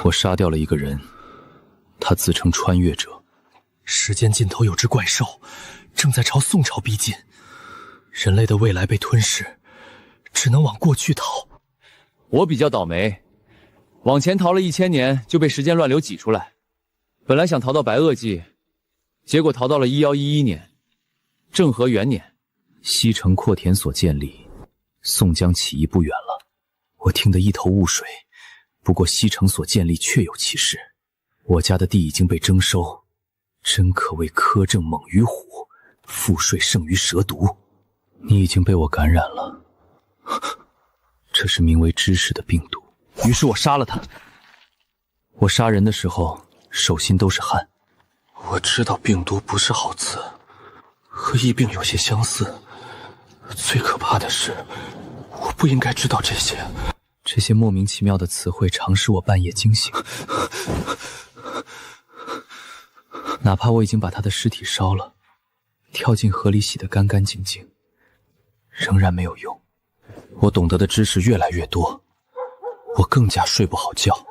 我杀掉了一个人，他自称穿越者。时间尽头有只怪兽，正在朝宋朝逼近，人类的未来被吞噬，只能往过去逃。我比较倒霉，往前逃了1000年就被时间乱流挤出来。本来想逃到白垩纪，结果逃到了1111年，政和元年。西城扩田所建立，宋江起义不远了。我听得一头雾水，不过西城所建立确有其事。我家的地已经被征收，真可谓苛政猛于虎，赋税胜于蛇毒。你已经被我感染了，这是名为知识的病毒。于是我杀了他。我杀人的时候手心都是汗。我知道病毒不是好词，和疫病有些相似。最可怕的是，我不应该知道这些。这些莫名其妙的词汇常使我半夜惊醒。哪怕我已经把他的尸体烧了，跳进河里洗得干干净净，仍然没有用。我懂得的知识越来越多，我更加睡不好觉。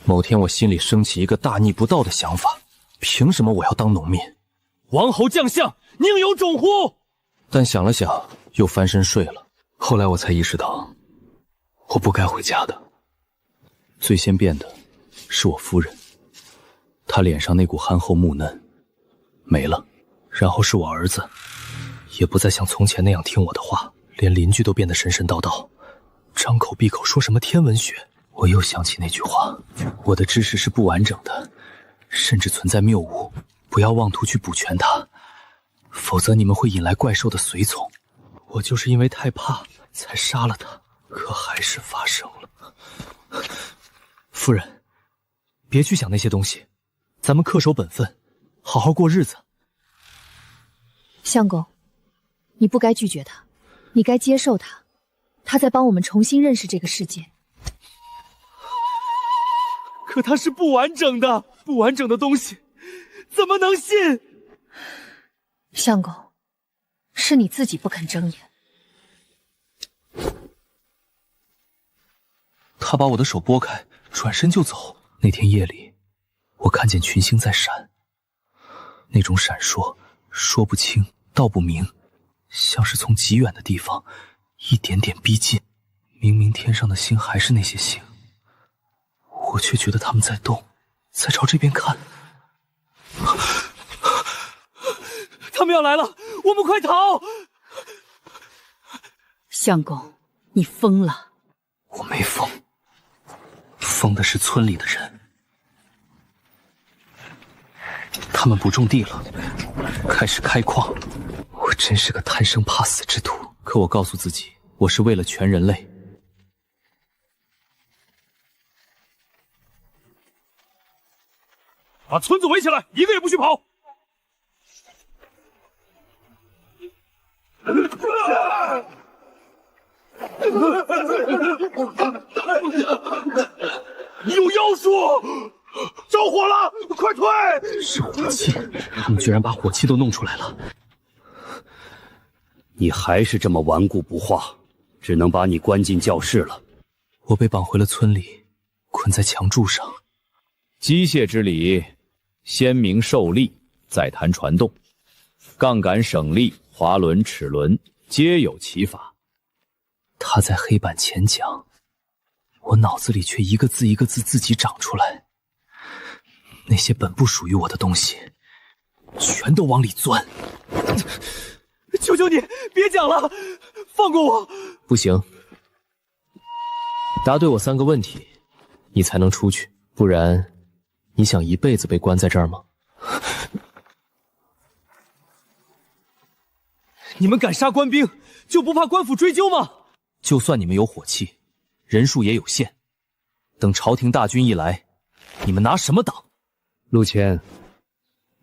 某天我心里升起一个大逆不道的想法，凭什么我要当农民？王侯将相，宁有种乎？但想了想，又翻身睡了。后来我才意识到，我不该回家的。最先变的是我夫人，她脸上那股憨厚木嫩没了。然后是我儿子，也不再像从前那样听我的话，连邻居都变得神神叨叨，张口闭口说什么天文学。我又想起那句话，我的知识是不完整的，甚至存在谬误，不要妄图去补全它，否则你们会引来怪兽的随从。我就是因为太怕才杀了他，可还是发生了。夫人，别去想那些东西，咱们恪守本分，好好过日子。相公，你不该拒绝他，你该接受他，他在帮我们重新认识这个世界。可它是不完整的，不完整的东西怎么能信？相公，是你自己不肯睁眼。他把我的手拨开，转身就走。那天夜里，我看见群星在闪，那种闪烁说不清道不明，像是从极远的地方一点点逼近。明明天上的星还是那些星，我却觉得他们在动，在朝这边看。他们要来了，我们快逃！相公，你疯了。我没疯，疯的是村里的人。他们不种地了，开始开矿。我真是个贪生怕死之徒。可我告诉自己，我是为了全人类。把村子围起来，一个也不许跑！有妖术！着火了，快退！是火器，他们居然把火器都弄出来了。你还是这么顽固不化，只能把你关进教室了。我被绑回了村里，捆在墙柱上。机械之理，先明受力，再谈传动。杠杆、省力、滑轮、齿轮，皆有其法。他在黑板前讲，我脑子里却一个字一个字自己长出来。那些本不属于我的东西，全都往里钻。求求你，别讲了，放过我！不行，答对我3个问题，你才能出去，不然你想一辈子被关在这儿吗？你们敢杀官兵，就不怕官府追究吗？就算你们有火器，人数也有限。等朝廷大军一来，你们拿什么挡？陆谦，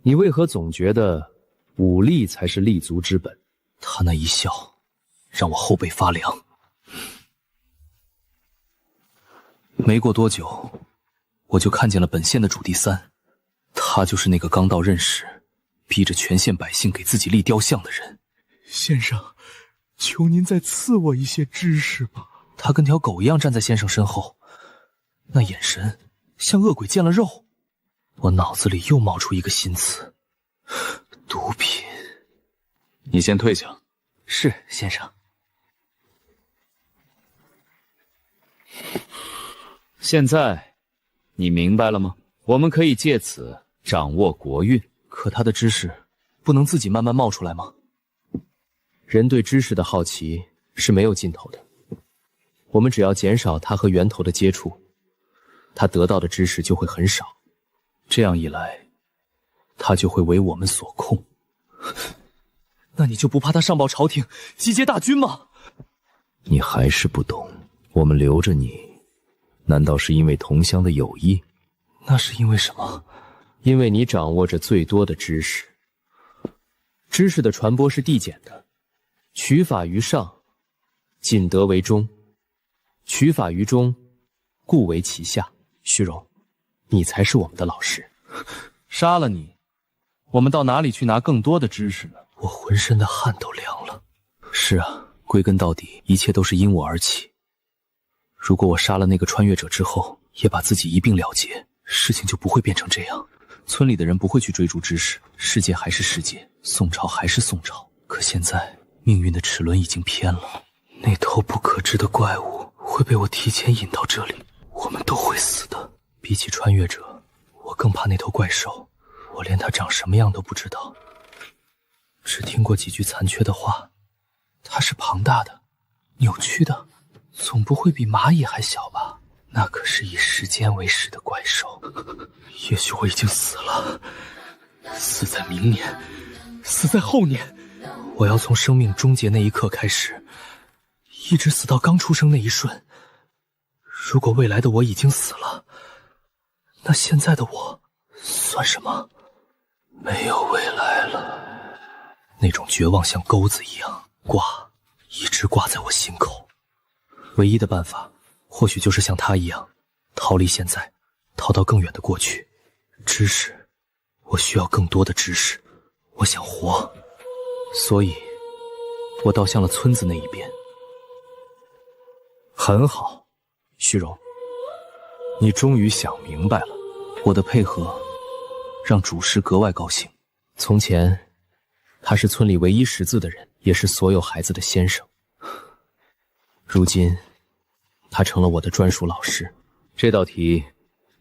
你为何总觉得武力才是立足之本？他那一笑，让我后背发凉。没过多久，我就看见了本县的主第三，他就是那个刚到任时，逼着全县百姓给自己立雕像的人。先生，求您再赐我一些知识吧。他跟条狗一样站在先生身后，那眼神像恶鬼见了肉。我脑子里又冒出一个新词：毒品。你先退下。是，先生。现在你明白了吗？我们可以借此掌握国运。可他的知识不能自己慢慢冒出来吗？人对知识的好奇是没有尽头的。我们只要减少他和源头的接触，他得到的知识就会很少。这样一来，他就会为我们所控。那你就不怕他上报朝廷，集结大军吗？你还是不懂，我们留着你，难道是因为同乡的友谊？那是因为什么？因为你掌握着最多的知识。知识的传播是递减的，取法于上，仅得为中；取法于中，故为其下。虚荣，你才是我们的老师。杀了你，我们到哪里去拿更多的知识呢？我浑身的汗都凉了。是啊，归根到底，一切都是因我而起。如果我杀了那个穿越者之后，也把自己一并了结，事情就不会变成这样。村里的人不会去追逐知识，世界还是世界，宋朝还是宋朝。可现在，命运的齿轮已经偏了，那头不可知的怪物会被我提前引到这里，我们都会死的。比起穿越者，我更怕那头怪兽，我连它长什么样都不知道，只听过几句残缺的话。它是庞大的，扭曲的，总不会比蚂蚁还小吧？那可是以时间为食的怪兽。也许我已经死了，死在明年，死在后年。我要从生命终结那一刻开始，一直死到刚出生那一瞬。如果未来的我已经死了，那现在的我算什么？没有未来了。那种绝望像钩子一样一直挂在我心口。唯一的办法或许就是像他一样，逃离现在，逃到更远的过去。知识，我需要更多的知识，我想活，所以我倒向了村子那一边。很好，虚荣，你终于想明白了。我的配合让主师格外高兴。从前，他是村里唯一识字的人，也是所有孩子的先生。如今，他成了我的专属老师。这道题，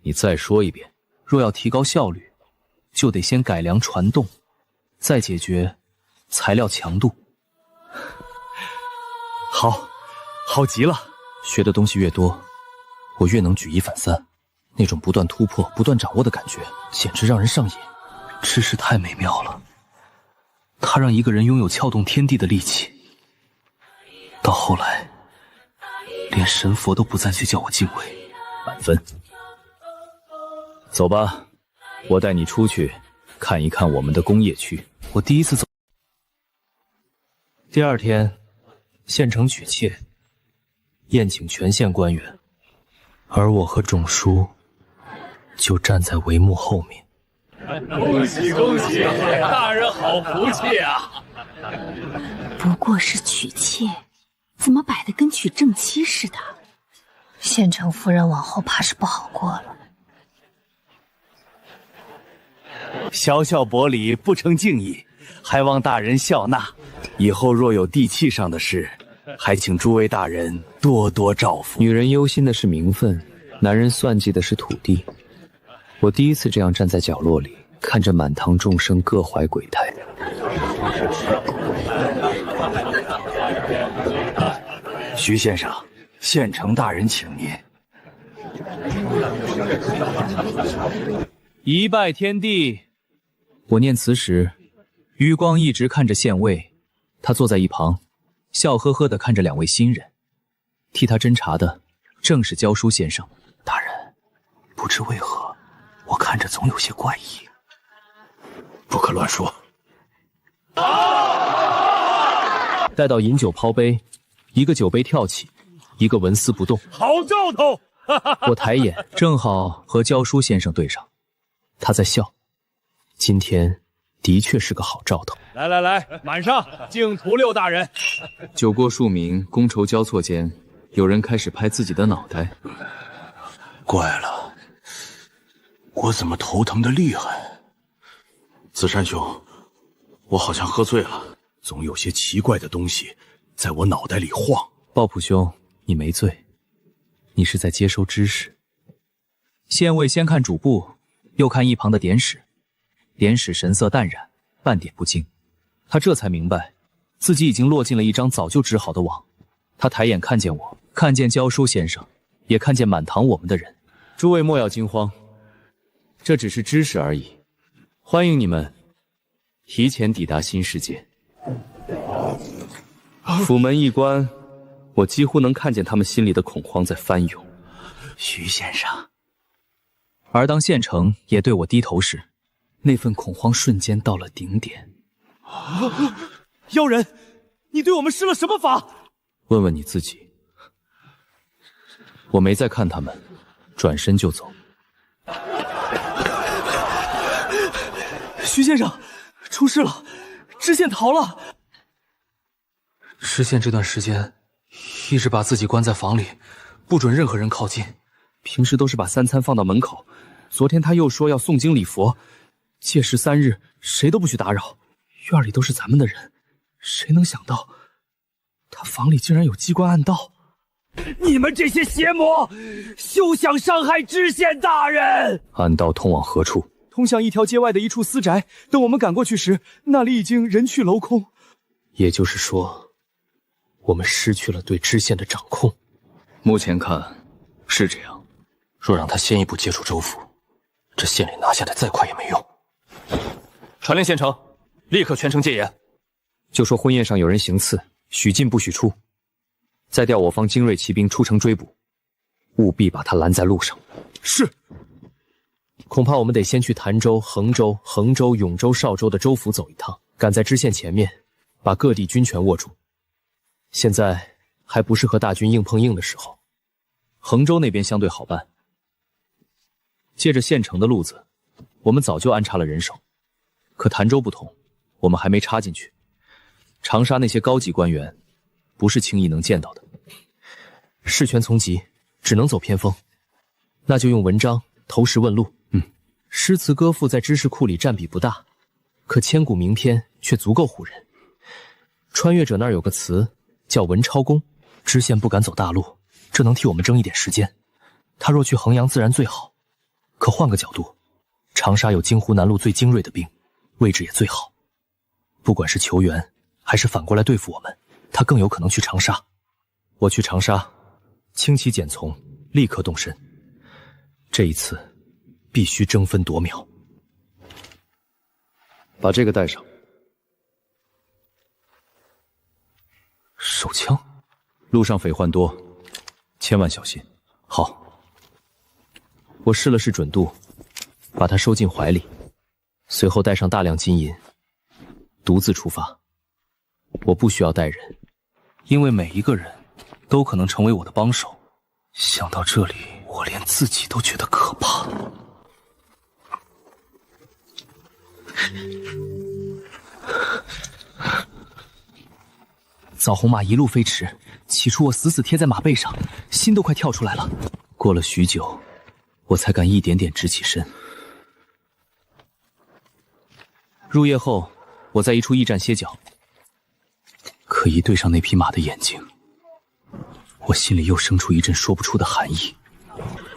你再说一遍。若要提高效率，就得先改良传动，再解决材料强度。好极了。学的东西越多，我越能举一反三。那种不断突破、不断掌握的感觉，简直让人上瘾。知识太美妙了，它让一个人拥有撬动天地的力气。到后来，连神佛都不再去叫我敬畏。满分。走吧，我带你出去看一看我们的工业区。我第一次走。第二天，县城举械，宴请全县官员，而我和种叔就站在帷幕后面。恭喜恭喜，大人好福气啊！不过是娶妾，怎么摆得跟娶正妻似的？县城夫人往后怕是不好过了。小小薄礼不成敬意，还望大人笑纳。以后若有地契上的事，还请诸位大人多多照拂。女人忧心的是名分，男人算计的是土地。我第一次这样站在角落里，看着满堂众生各怀鬼胎。徐先生，县城大人请您。一拜天地。我念词时，余光一直看着县尉，他坐在一旁，笑呵呵地看着两位新人。替他侦查的正是教书先生。大人，不知为何，我看着总有些怪异。不可乱说。待到饮酒抛杯，一个酒杯跳起，一个纹丝不动。好兆头！我抬眼，正好和教书先生对上，他在笑。今天的确是个好兆头。来，满上，敬图六大人。酒过数名，觥筹交错间，有人开始拍自己的脑袋。怪了，我怎么头疼的厉害？紫山兄，我好像喝醉了，总有些奇怪的东西在我脑袋里晃。抱朴兄，你没醉，你是在接收知识。县尉先看主簿，又看一旁的典史，典史神色淡然，半点不惊。他这才明白，自己已经落进了一张早就织好的网。他抬眼看见我，看见教书先生，也看见满堂我们的人。诸位莫要惊慌，这只是知识而已。欢迎你们提前抵达新世界。府门一关，我几乎能看见他们心里的恐慌在翻涌。徐先生。而当县城也对我低头时，那份恐慌瞬间到了顶点。妖人，你对我们施了什么法？问问你自己。我没再看他们，转身就走。徐先生，出事了，知县逃了。知县这段时间一直把自己关在房里，不准任何人靠近。平时都是把3餐放到门口，昨天他又说要诵经礼佛，戒时3日，谁都不许打扰。院里都是咱们的人，谁能想到他房里竟然有机关暗道？你们这些邪魔，休想伤害知县大人！暗道通往何处？通向一条街外的一处私宅。等我们赶过去时，那里已经人去楼空。也就是说，我们失去了对知县的掌控。目前看是这样。若让他先一步接触州府，这县里拿下的再快也没用。传令县城，立刻全城戒严。就说婚宴上有人行刺，许进不许出。再调我方精锐骑兵出城追捕，务必把他拦在路上。是。恐怕我们得先去潭州、衡州、永州、邵州的州府走一趟，赶在知县前面，把各地军权握住。现在还不是和大军硬碰硬的时候。衡州那边相对好办。借着县城的路子，我们早就安插了人手。可潭州不同，我们还没插进去。长沙那些高级官员，不是轻易能见到的。事权从急，只能走偏锋。那就用文章投石问路。诗词歌赋在知识库里占比不大，可千古名篇却足够唬人。穿越者那儿有个词叫文超公。知县不敢走大路，这能替我们争一点时间。他若去衡阳自然最好。可换个角度，长沙有京湖南路最精锐的兵，位置也最好。不管是求援，还是反过来对付我们，他更有可能去长沙。我去长沙，轻骑简从，立刻动身。这一次，必须争分夺秒。把这个带上。手枪，路上匪患多，千万小心。好。我试了试准度，把它收进怀里，随后带上大量金银，独自出发。我不需要带人，因为每一个人都可能成为我的帮手。想到这里，我连自己都觉得可怕。枣红马一路飞驰，起初我死死贴在马背上，心都快跳出来了。过了许久，我才敢一点点直起身。入夜后，我在一处驿站歇脚。可一对上那匹马的眼睛，我心里又生出一阵说不出的寒意。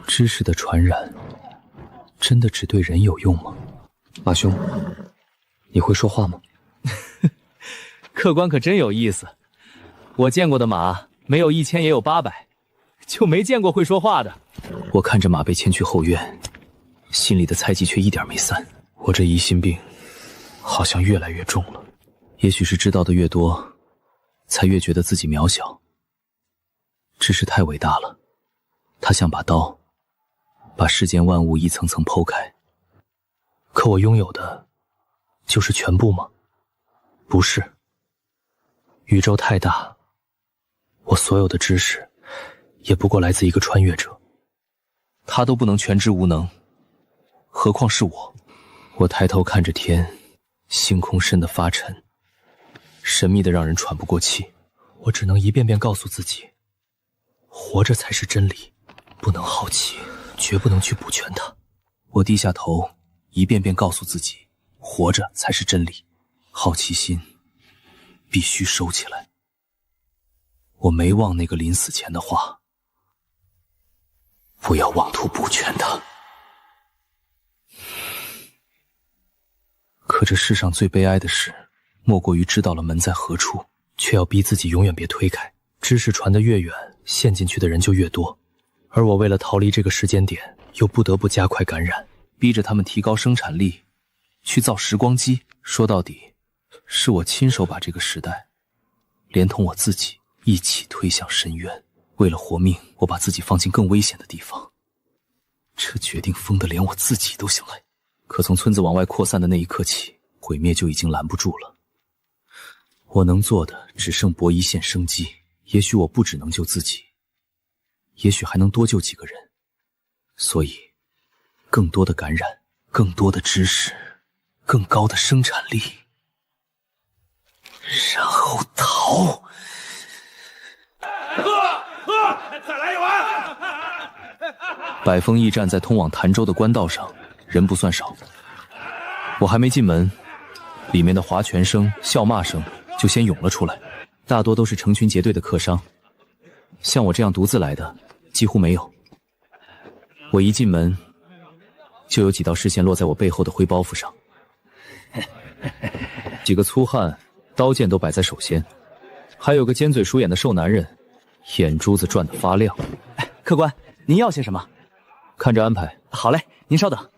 知识的传染，真的只对人有用吗？马兄，你会说话吗？客官可真有意思，我见过的马没有1000也有800，就没见过会说话的。我看着马被牵去后院，心里的猜忌却一点没散。我这疑心病好像越来越重了。也许是知道的越多，才越觉得自己渺小。知识太伟大了，它像把刀，把世间万物一层层剖开。可我拥有的就是全部吗？不是。宇宙太大，我所有的知识也不过来自一个穿越者。他都不能全知无能，何况是我。我抬头看着天，星空深得发沉，神秘的让人喘不过气。我只能一遍遍告诉自己，活着才是真理，不能好奇，绝不能去补全它。我低下头，一遍遍告诉自己，活着才是真理，好奇心必须收起来。我没忘那个临死前的话，不要妄图补全它。可这世上最悲哀的事，莫过于知道了门在何处，却要逼自己永远别推开。知识传得越远，陷进去的人就越多，而我为了逃离这个时间点，又不得不加快感染，逼着他们提高生产力，去造时光机。说到底，是我亲手把这个时代，连同我自己一起推向深渊。为了活命，我把自己放进更危险的地方。这决定疯得连我自己都想来。可从村子往外扩散的那一刻起，毁灭就已经拦不住了。我能做的只剩搏一线生机。也许我不只能救自己，也许还能多救几个人。所以，更多的感染，更多的知识，更高的生产力，然后逃。再来一碗！百峰驿站在通往潭州的官道上，人不算少。我还没进门，里面的划拳声、笑骂声就先涌了出来。大多都是成群结队的客商，像我这样独自来的几乎没有。我一进门，就有几道视线落在我背后的灰包袱上。几个粗汉，刀剑都摆在手先，还有个尖嘴鼠眼的瘦男人，眼珠子转得发亮。客官，您要些什么？看着安排。好嘞，您稍等。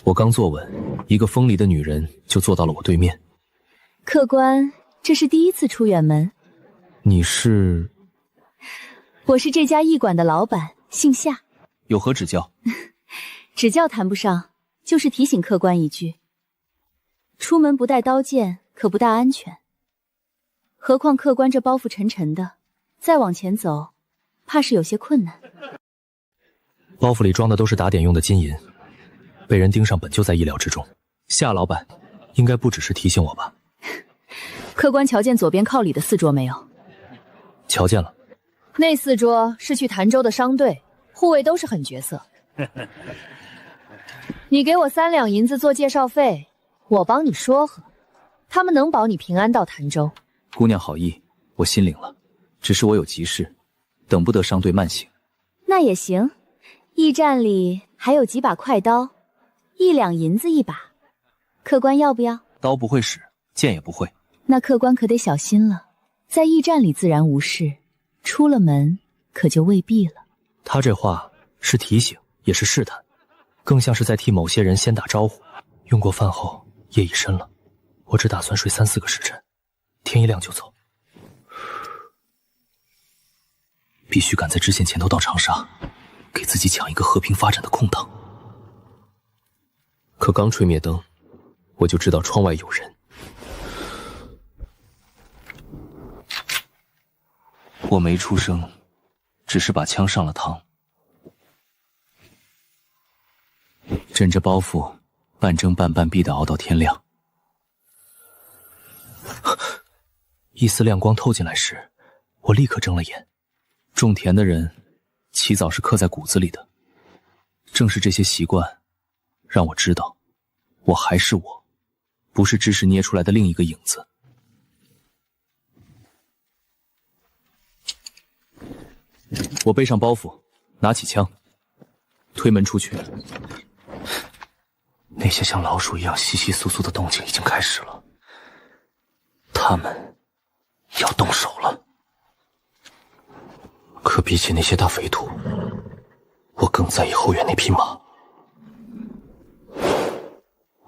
我刚坐稳，一个风梨的女人就坐到了我对面。客官，这是第一次出远门。你是？我是这家驿馆的老板，姓夏。有何指教？指教谈不上，就是提醒客官一句：出门不带刀剑，可不大安全。何况客官这包袱沉沉的，再往前走，怕是有些困难。包袱里装的都是打点用的金银，被人盯上本就在意料之中。夏老板，应该不只是提醒我吧？客官瞧见左边靠里的4桌没有？瞧见了。那4桌是去潭州的商队，护卫都是狠角色。你给我3两银子做介绍费，我帮你说和，他们能保你平安到潭州。姑娘好意，我心领了。只是我有急事，等不得商队慢行。那也行，驿站里还有几把快刀，1两银子一把，客官要不要？刀不会使，剑也不会。那客官可得小心了，在驿站里自然无事，出了门可就未必了。他这话是提醒，也是试探，更像是在替某些人先打招呼。用过饭后，夜已深了，我只打算睡3、4个时辰，天一亮就走。必须赶在知县前头到长沙，给自己抢一个和平发展的空档。可刚吹灭灯，我就知道窗外有人。我没出声，只是把枪上了膛，枕着包袱，半睁半半闭地熬到天亮。一丝亮光透进来时，我立刻睁了眼。种田的人，起早是刻在骨子里的。正是这些习惯，让我知道，我还是我，不是知识捏出来的另一个影子。我背上包袱，拿起枪，推门出去。那些像老鼠一样窸窸窣窣的动静已经开始了，他们要动手了。可比起那些大匪土，我更在意后院那匹马。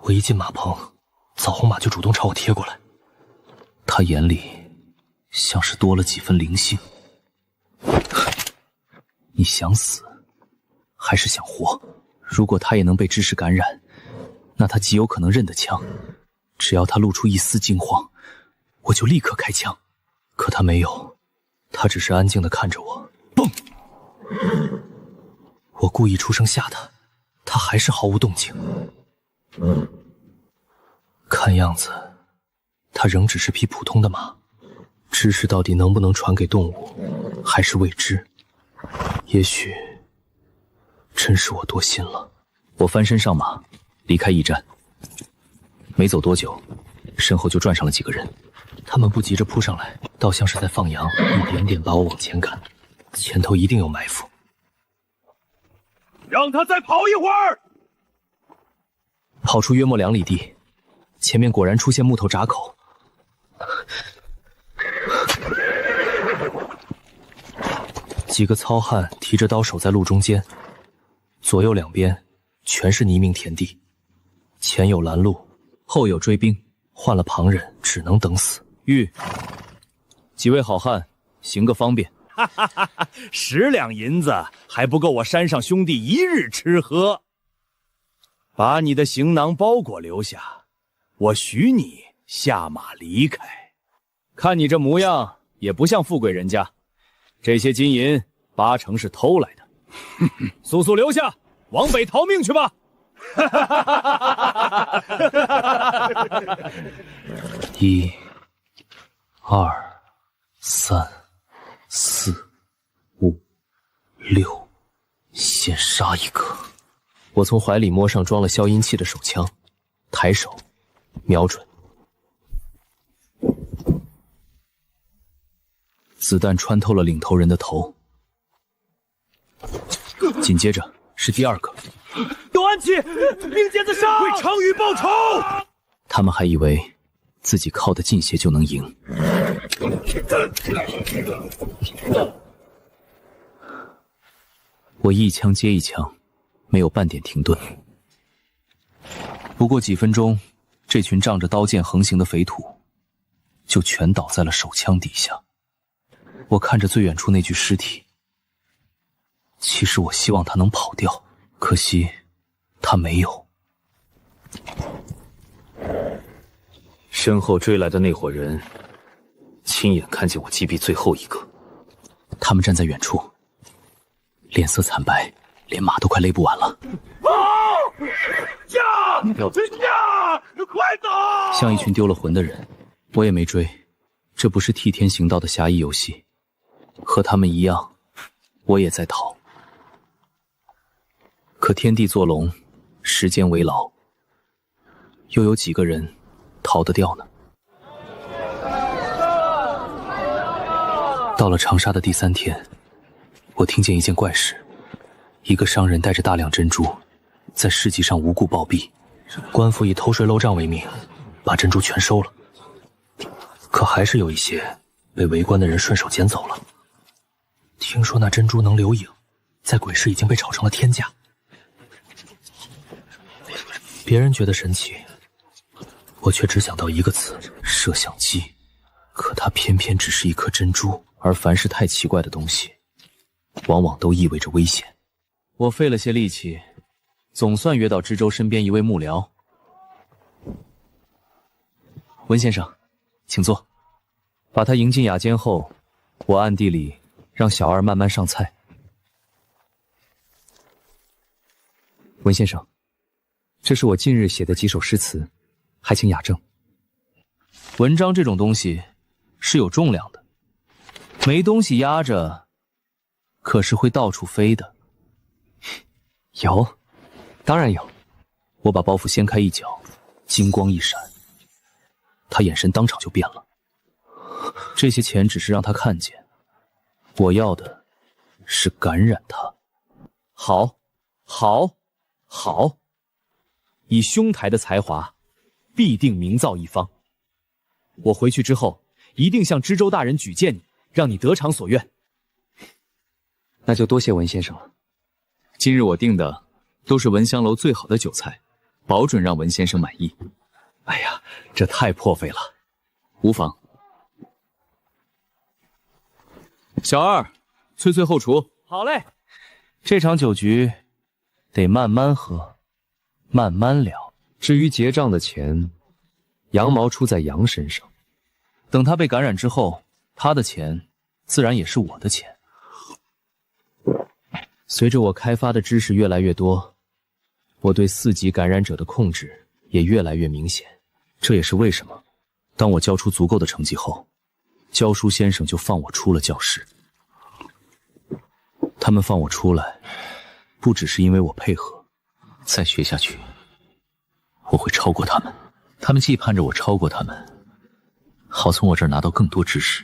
我一进马棚，枣红马就主动朝我贴过来，他眼里像是多了几分灵性。你想死，还是想活？如果他也能被知识感染，那他极有可能认得枪。只要他露出一丝惊慌，我就立刻开枪。可他没有，他只是安静地看着我。嘣！我故意出声吓他，他还是毫无动静。看样子，他仍只是匹普通的马。知识到底能不能传给动物，还是未知。也许，真是我多心了。我翻身上马，离开驿站。没走多久，身后就转上了几个人。他们不急着扑上来，倒像是在放羊，一点点把我往前赶。前头一定有埋伏。让他再跑一会儿。跑出约莫2里地，前面果然出现木头闸口。几个糙汉提着刀守在路中间，左右两边全是泥泞田地，前有拦路，后有追兵，换了旁人只能等死。玉，几位好汉，行个方便。哈哈哈哈！10两银子还不够我山上兄弟一日吃喝。把你的行囊包裹留下，我许你下马离开。看你这模样，也不像富贵人家。这些金银8成是偷来的，速速留下，往北逃命去吧！1、2、3、4、5、6，先杀一个。我从怀里摸上装了消音器的手枪，抬手，瞄准。子弹穿透了领头人的头，紧接着是第2个。有暗器，命尖子上，为常宇报仇！他们还以为自己靠得近些就能赢。我一枪接一枪，没有半点停顿。不过几分钟，这群仗着刀剑横行的匪土就全倒在了手枪底下。我看着最远处那具尸体，其实我希望他能跑掉，可惜他没有。身后追来的那伙人亲眼看见我击毙最后一个，他们站在远处，脸色惨白，连马都快勒不完了。快走！像一群丢了魂的人，我也没追，这不是替天行道的侠义游戏，和他们一样，我也在逃。可天地作龙，时间为牢，又有几个人逃得掉呢？到了长沙的第3天，我听见一件怪事，一个商人带着大量珍珠，在市集上无故暴毙，官府以偷税漏账为名，把珍珠全收了。可还是有一些被围观的人顺手捡走了。听说那珍珠能留影，在鬼市已经被炒成了天价。别人觉得神奇，我却只想到一个词：摄像机。可它偏偏只是一颗珍珠，而凡是太奇怪的东西，往往都意味着危险。我费了些力气，总算约到知州身边一位幕僚。文先生，请坐。把他迎进雅间后，我暗地里让小二慢慢上菜。文先生，这是我近日写的几首诗词，还请雅正。文章这种东西是有重量的，没东西压着，可是会到处飞的。有，当然有。我把包袱掀开一角，金光一闪，他眼神当场就变了。这些钱只是让他看见，我要的是感染他。好，好，好！以兄台的才华，必定名噪一方。我回去之后，一定向知州大人举荐你，让你得偿所愿。那就多谢文先生了。今日我订的都是文香楼最好的酒菜，保准让文先生满意。哎呀，这太破费了，无妨。小二，催催后厨。好嘞。这场酒局得慢慢喝，慢慢聊。至于结账的钱，羊毛出在羊身上。等他被感染之后，他的钱自然也是我的钱。随着我开发的知识越来越多，我对4级感染者的控制也越来越明显。这也是为什么当我交出足够的成绩后，教书先生就放我出了教室。他们放我出来，不只是因为我配合，再学下去，我会超过他们。他们既盼着我超过他们，好从我这儿拿到更多知识，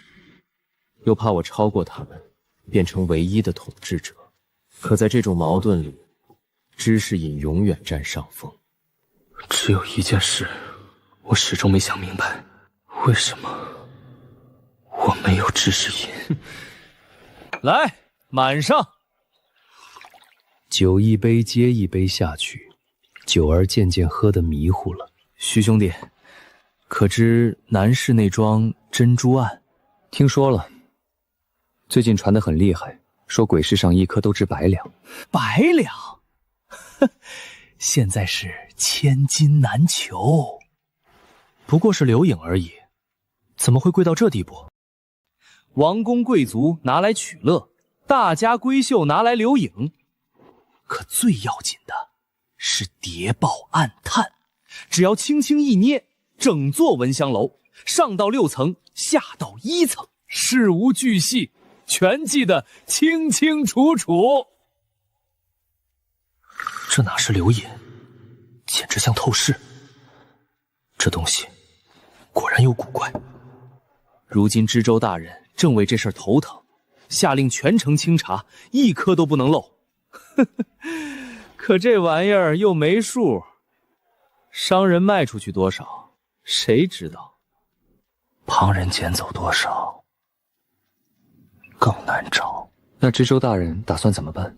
又怕我超过他们，变成唯一的统治者。可在这种矛盾里，知识瘾永远占上风。只有一件事，我始终没想明白，为什么我没有知识瘾。来，满上！酒一杯接一杯下去，酒儿渐渐喝得迷糊了。徐兄弟，可知南市那桩珍珠案？听说了，最近传得很厉害，说鬼市上一颗都值100两。100两？现在是千金难求。不过是留影而已，怎么会贵到这地步？王公贵族拿来取乐，大家闺秀拿来留影，可最要紧的是谍报暗探。只要轻轻一捏，整座闻香楼上到6层，下到1层，事无巨细，全记得清清楚楚。这哪是留影，简直像透视。这东西果然有古怪。如今知州大人正为这事儿头疼，下令全城清查，一颗都不能漏。可这玩意儿又没数，商人卖出去多少，谁知道？旁人捡走多少，更难找。那知州大人打算怎么办？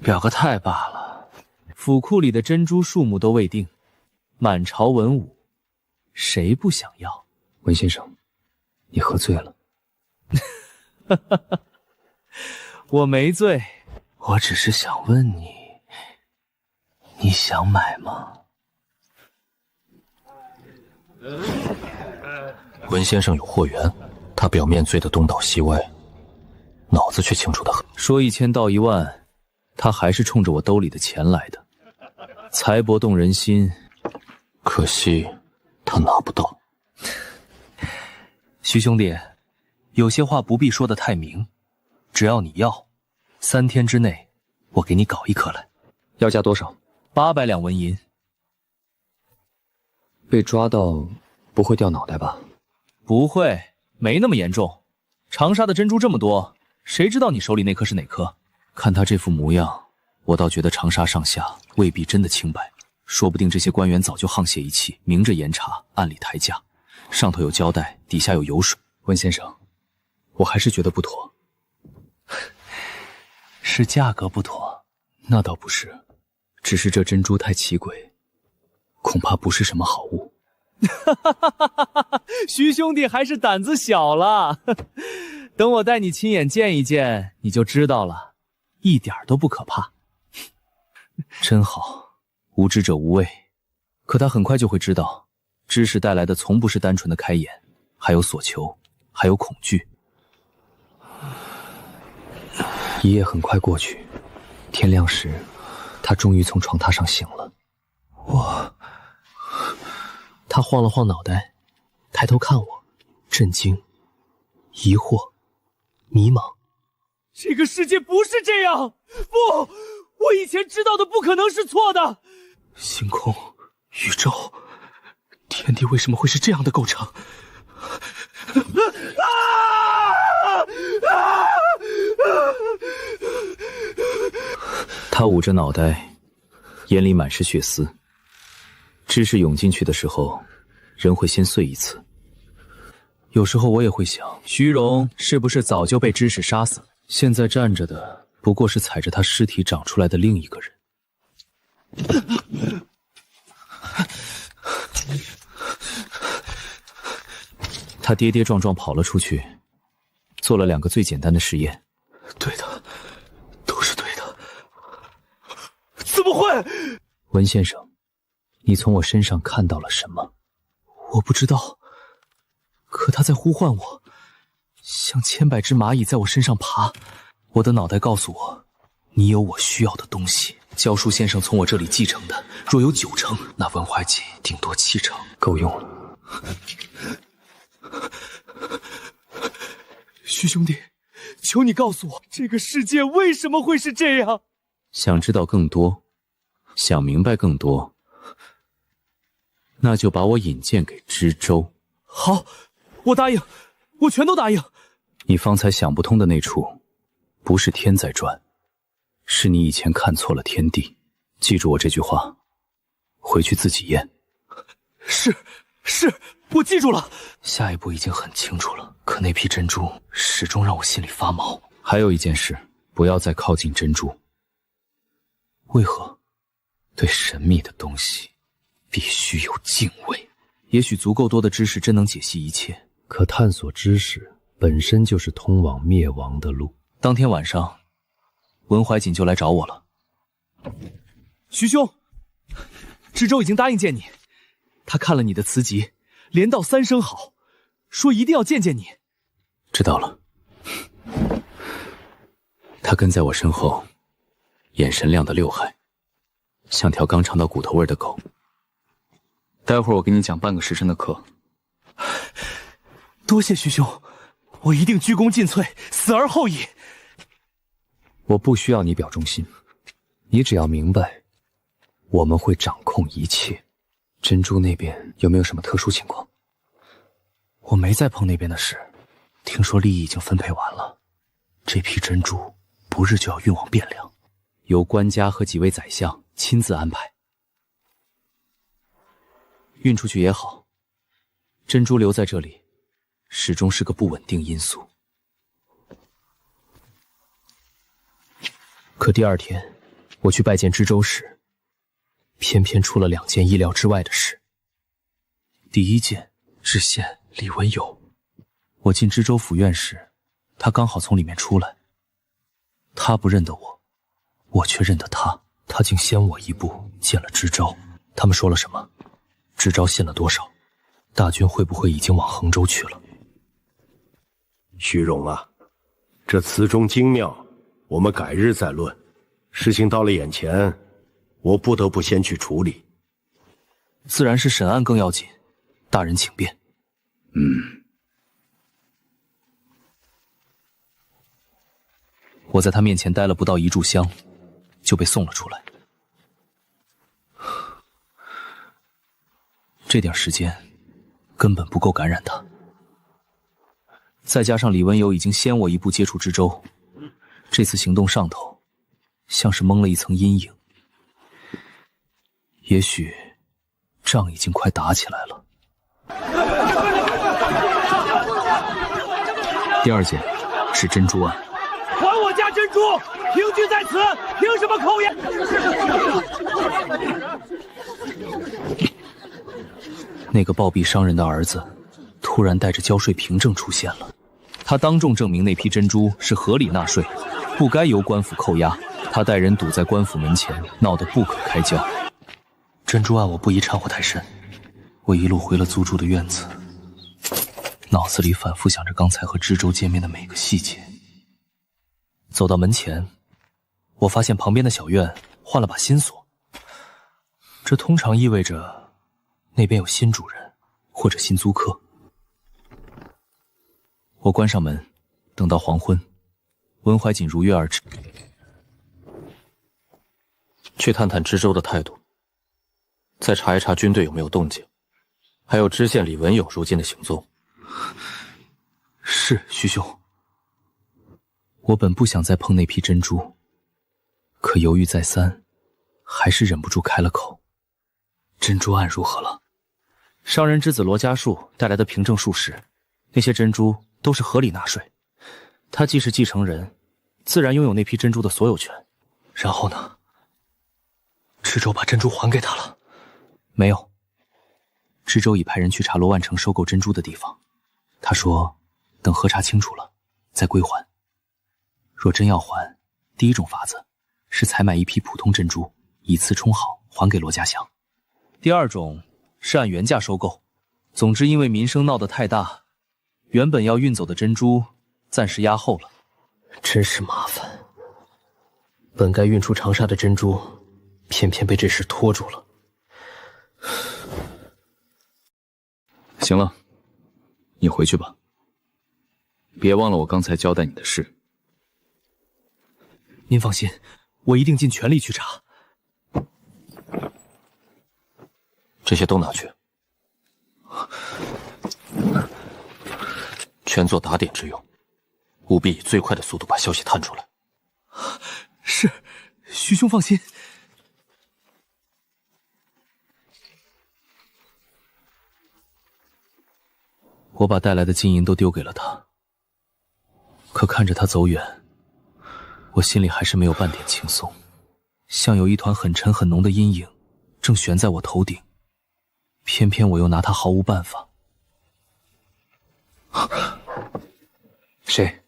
表个态罢了。府库里的珍珠数目都未定，满朝文武，谁不想要？文先生，你喝醉了。我没醉，我只是想问你，你想买吗？文先生有货源，他表面醉得东倒西歪，脑子却清楚得很。说1000道1万，他还是冲着我兜里的钱来的。财帛动人心，可惜他拿不到。徐兄弟，有些话不必说得太明，只要你要，3天之内我给你搞一颗来。要价多少？800两纹银。被抓到不会掉脑袋吧？不会，没那么严重。长沙的珍珠这么多，谁知道你手里那颗是哪颗？看他这副模样，我倒觉得长沙上下未必真的清白，说不定这些官员早就沆瀣一气，明着严查，暗里抬价，上头有交代，底下有油水。温先生，我还是觉得不妥。是价格不妥？那倒不是，只是这珍珠太奇诡，恐怕不是什么好物。徐兄弟还是胆子小了，等我带你亲眼见一见，你就知道了，一点都不可怕。真好，无知者无畏。可他很快就会知道，知识带来的从不是单纯的开眼，还有所求，还有恐惧。一夜很快过去，天亮时，他终于从床榻上醒了。他晃了晃脑袋，抬头看我，震惊、疑惑、迷茫。这个世界不是这样！不，我以前知道的不可能是错的。星空、宇宙、天地为什么会是这样的构成？他捂着脑袋，眼里满是血丝。知识涌进去的时候，人会先碎一次。有时候我也会想，徐荣是不是早就被知识杀死了？现在站着的不过是踩着他尸体长出来的另一个人。他跌跌撞撞跑了出去，做了2个最简单的实验。对的，都是对的。怎么会？文先生，你从我身上看到了什么？我不知道，可他在呼唤我，像千百只蚂蚁在我身上爬。我的脑袋告诉我，你有我需要的东西。教书先生从我这里继承的，若有9成，那文怀锦顶多7成，够用了。徐兄弟，求你告诉我，这个世界为什么会是这样？想知道更多，想明白更多，那就把我引荐给知州。好，我答应，我全都答应。你方才想不通的那处，不是天在转，是你以前看错了天地。记住我这句话，回去自己验。是，我记住了。下一步已经很清楚了，可那批珍珠始终让我心里发毛。还有一件事，不要再靠近珍珠。为何？对神秘的东西必须有敬畏。也许足够多的知识真能解析一切，可探索知识本身就是通往灭亡的路。当天晚上，文怀瑾就来找我了。徐兄，知州已经答应见你，他看了你的词集，连道3声好，说一定要见见你。知道了。他跟在我身后，眼神亮得6海，像条刚尝到骨头味的狗。待会儿我给你讲半个时辰的课。多谢徐兄，我一定鞠躬尽瘁，死而后已。我不需要你表忠心，你只要明白，我们会掌控一切。珍珠那边有没有什么特殊情况？我没再碰那边的事，听说利益已经分配完了，这批珍珠不日就要运往汴梁，由官家和几位宰相亲自安排。运出去也好，珍珠留在这里，始终是个不稳定因素。可第2天，我去拜见知州时，偏偏出了2件意料之外的事。第一件，知县李文友，我进知州府院时，他刚好从里面出来。他不认得我，我却认得他。他竟先我一步见了知州，他们说了什么？知州信了多少？大军会不会已经往衡州去了？虚荣啊，这词中精妙，我们改日再论。事情到了眼前，我不得不先去处理。自然是审案更要紧，大人请便。我在他面前待了不到1炷香，就被送了出来。这点时间根本不够感染他，再加上李文友已经先我一步接触知州，这次行动上头像是蒙了一层阴影。也许仗已经快打起来了。第2件是珍珠案。还我家珍珠！凭据在此，凭什么扣押？那个暴毙商人的儿子突然带着交税凭证出现了，他当众证明那批珍珠是合理纳税，不该由官府扣押。他带人堵在官府门前，闹得不可开交。珍珠案我不宜掺和太深，我一路回了租住的院子，脑子里反复想着刚才和知州见面的每个细节。走到门前，我发现旁边的小院换了把新锁，这通常意味着那边有新主人或者新租客。我关上门，等到黄昏，文怀瑾如约而至。去探探知州的态度，再查一查军队有没有动静，还有知县李文友如今的行踪。是，徐兄。我本不想再碰那批珍珠，可犹豫再三，还是忍不住开了口。珍珠案如何了？商人之子罗家树带来的凭证数实，那些珍珠都是合理纳税。他既是继承人，自然拥有那批珍珠的所有权。然后呢？知州把珍珠还给他了？没有。知州已派人去查罗万成收购珍珠的地方，他说等核查清楚了再归还。若真要还，第一种法子是采买一批普通珍珠，以次充好还给罗家祥；第二种是按原价收购。总之，因为民生闹得太大，原本要运走的珍珠暂时压后了。真是麻烦，本该运出长沙的珍珠，偏偏被这事拖住了。行了，你回去吧，别忘了我刚才交代你的事。您放心，我一定尽全力去查。这些都拿去，全做打点之用，务必以最快的速度把消息探出来。是，徐兄放心。我把带来的金银都丢给了他，可看着他走远，我心里还是没有半点轻松，像有一团很沉很浓的阴影正悬在我头顶，偏偏我又拿他毫无办法。谁？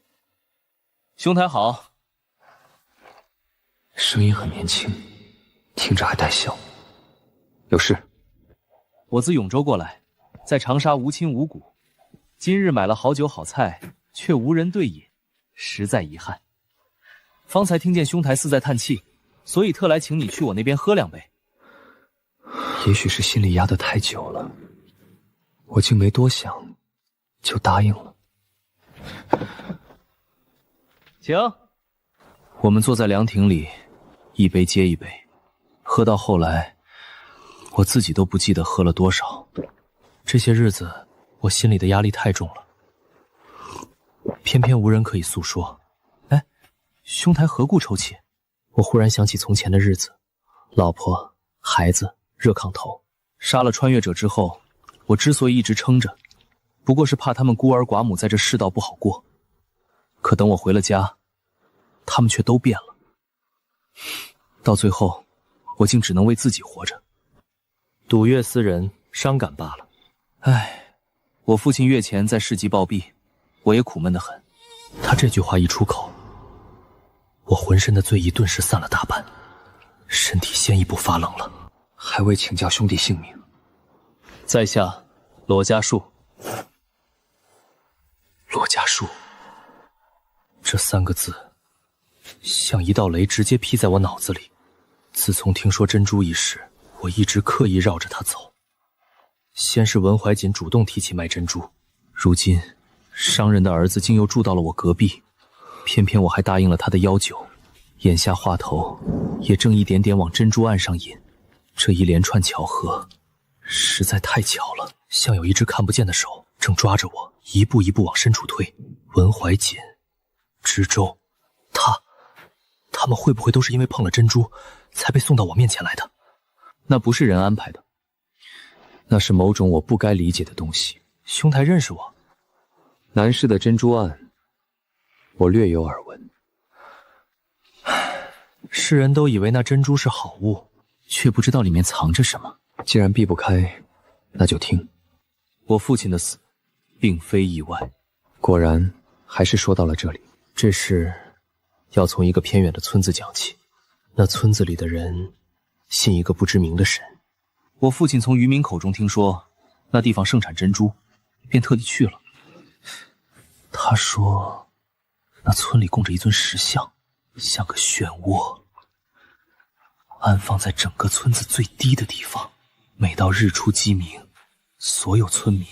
兄台好。声音很年轻，听着还带笑。有事？我自永州过来，在长沙无亲无故，今日买了好酒好菜，却无人对饮，实在遗憾。方才听见兄台似在叹气，所以特来请你去我那边喝2杯。也许是心里压得太久了，我竟没多想，就答应了。请。我们坐在凉亭里，一杯接一杯，喝到后来，我自己都不记得喝了多少。这些日子，我心里的压力太重了，偏偏无人可以诉说。哎，兄台何故抽泣？我忽然想起从前的日子，老婆、孩子、热炕头。杀了穿越者之后，我之所以一直撑着，不过是怕他们孤儿寡母在这世道不好过。可等我回了家，他们却都变了。到最后，我竟只能为自己活着。睹月思人，伤感罢了。唉，我父亲月前在市集暴毙，我也苦闷得很。他这句话一出口，我浑身的醉意顿时散了大半，身体先一步发冷了。还未请教兄弟姓名。在下罗家树。罗家树，这3个字像一道雷直接劈在我脑子里。自从听说珍珠一事，我一直刻意绕着他走。先是文怀瑾主动提起卖珍珠，如今商人的儿子竟又住到了我隔壁，偏偏我还答应了他的要求。眼下话头也正一点点往珍珠岸上引，这一连串巧合实在太巧了，像有一只看不见的手正抓着我，一步一步往深处推。文怀瑾、知州，他们会不会都是因为碰了珍珠才被送到我面前来的？那不是人安排的，那是某种我不该理解的东西。兄台认识我？南市的珍珠案，我略有耳闻。世人都以为那珍珠是好物，却不知道里面藏着什么。既然避不开，那就听。我父亲的死，并非意外。果然，还是说到了这里。这事要从一个偏远的村子讲起。那村子里的人信一个不知名的神。我父亲从渔民口中听说那地方盛产珍珠，便特地去了。他说那村里供着一尊石像，像个漩涡，安放在整个村子最低的地方。每到日出鸡鸣，所有村民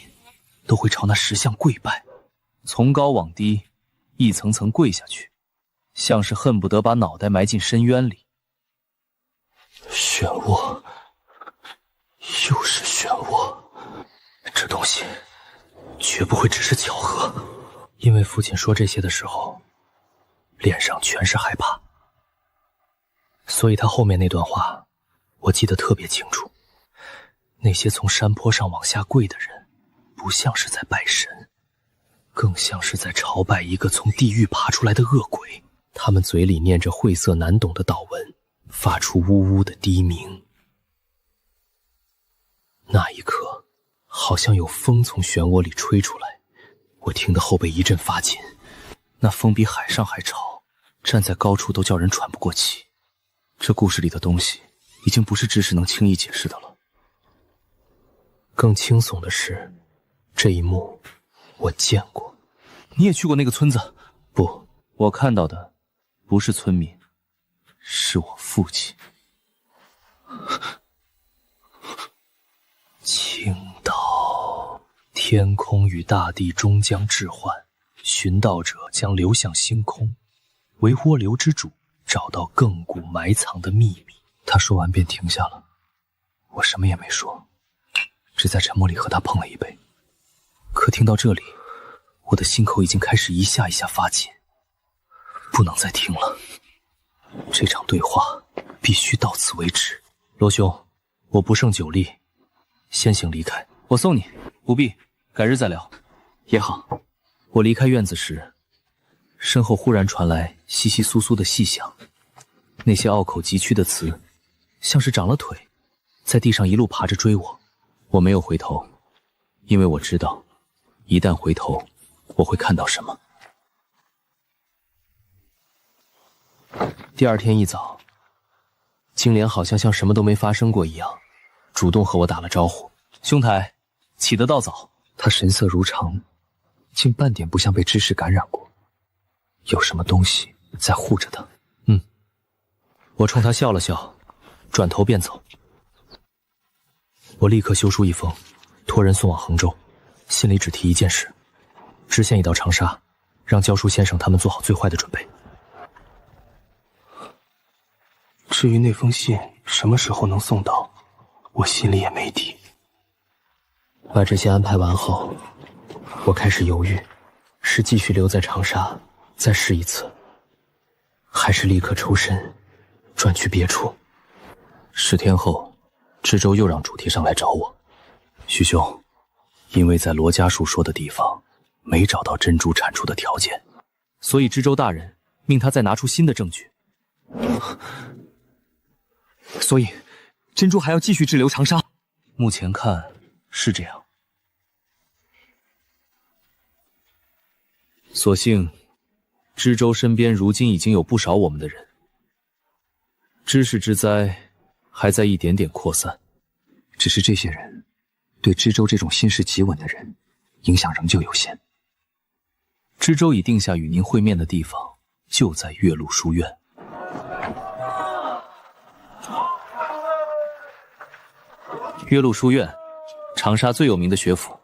都会朝那石像跪拜，从高往低，一层层跪下去，像是恨不得把脑袋埋进深渊里。漩涡，又是漩涡，这东西绝不会只是巧合。因为父亲说这些的时候，脸上全是害怕，所以他后面那段话我记得特别清楚。那些从山坡上往下跪的人，不像是在拜神，更像是在朝拜一个从地狱爬出来的恶鬼。他们嘴里念着晦涩难懂的祷文，发出呜呜的低鸣。那一刻，好像有风从漩涡里吹出来，我听得后背一阵发紧。那风比海上还潮，站在高处都叫人喘不过气。这故事里的东西，已经不是知识能轻易解释的了。更惊悚的是，这一幕我见过。你也去过那个村子？不，我看到的不是村民，是我父亲。青岛，天空与大地终将置换，寻道者将流向星空，为涡流之主，找到亘古埋藏的秘密。他说完便停下了，我什么也没说，只在沉默里和他碰了一杯。可听到这里，我的心口已经开始一下一下发紧，不能再听了。这场对话必须到此为止。罗兄，我不胜酒力，先行离开。我送你，不必，改日再聊。也好。我离开院子时，身后忽然传来窸窸窣窣的细响，那些拗口急曲的词，像是长了腿，在地上一路爬着追我。我没有回头，因为我知道，一旦回头，我会看到什么。第二天一早，金莲好像什么都没发生过一样，主动和我打了招呼。兄台，起得倒早。他神色如常，竟半点不像被知识感染过。有什么东西在护着他？我冲他笑了笑，转头便走。我立刻修书一封，托人送往衡州，心里只提一件事：知县已到长沙，让教书先生他们做好最坏的准备。至于那封信什么时候能送到，我心里也没底。把这些安排完后，我开始犹豫，是继续留在长沙再试一次，还是立刻抽身转去别处。10天后，知州又让主题上来找我。徐兄，因为在罗家树说的地方没找到珍珠产出的条件，所以知州大人命他再拿出新的证据。所以珍珠还要继续滞留长沙？目前看是这样。所幸知州身边如今已经有不少我们的人，知识之灾还在一点点扩散，只是这些人对知州这种心事极稳的人影响仍旧有限。知州已定下与您会面的地方，就在岳麓书院。岳麓书院，长沙最有名的学府，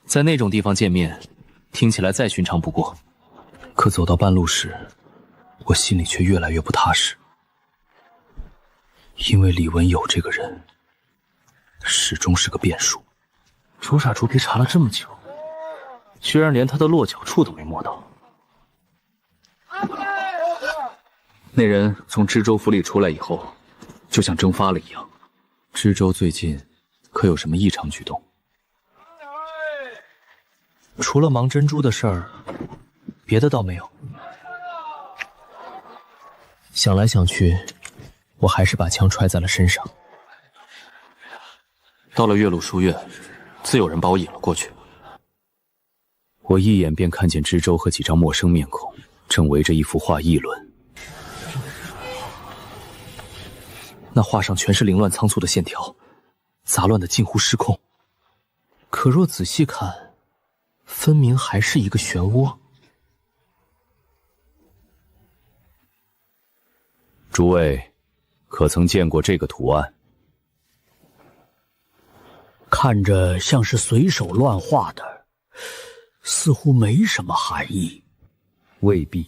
在那种地方见面，听起来再寻常不过。可走到半路时，我心里却越来越不踏实，因为李文友这个人始终是个变数。朱傻猪皮查了这么久，居然连他的落脚处都没摸到。那人从知州府里出来以后，就像蒸发了一样。知州最近可有什么异常举动？除了忙珍珠的事儿，别的倒没有。想来想去，我还是把枪揣在了身上。到了岳麓书院，自有人把我引了过去。我一眼便看见知州和几张陌生面孔正围着一幅画议论。那画上全是凌乱仓促的线条，杂乱的近乎失控。可若仔细看，分明还是一个漩涡。诸位，可曾见过这个图案？看着像是随手乱画的，似乎没什么含义。未必。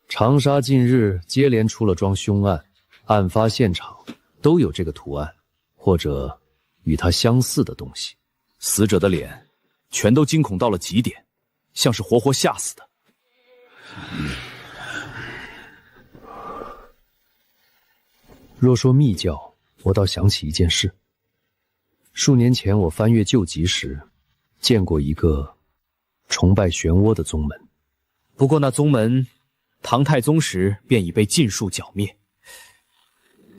长沙近日接连出了桩凶案，案发现场都有这个图案，或者与它相似的东西。死者的脸全都惊恐到了极点，像是活活吓死的。若说密教，我倒想起一件事。数年前我翻阅旧籍时，见过一个崇拜漩涡的宗门。不过那宗门，唐太宗时便已被尽数剿灭。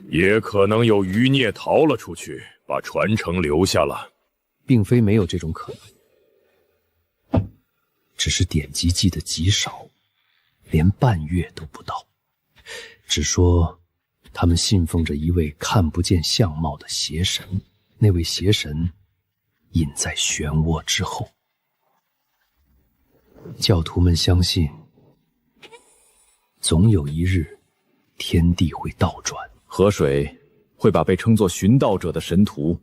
也可能有余孽逃了出去，把传承留下了。并非没有这种可能，只是典籍记得极少，连半月都不到。只说他们信奉着一位看不见相貌的邪神，那位邪神隐在漩涡之后。教徒们相信，总有一日天地会倒转，河水会把被称作寻道者的神徒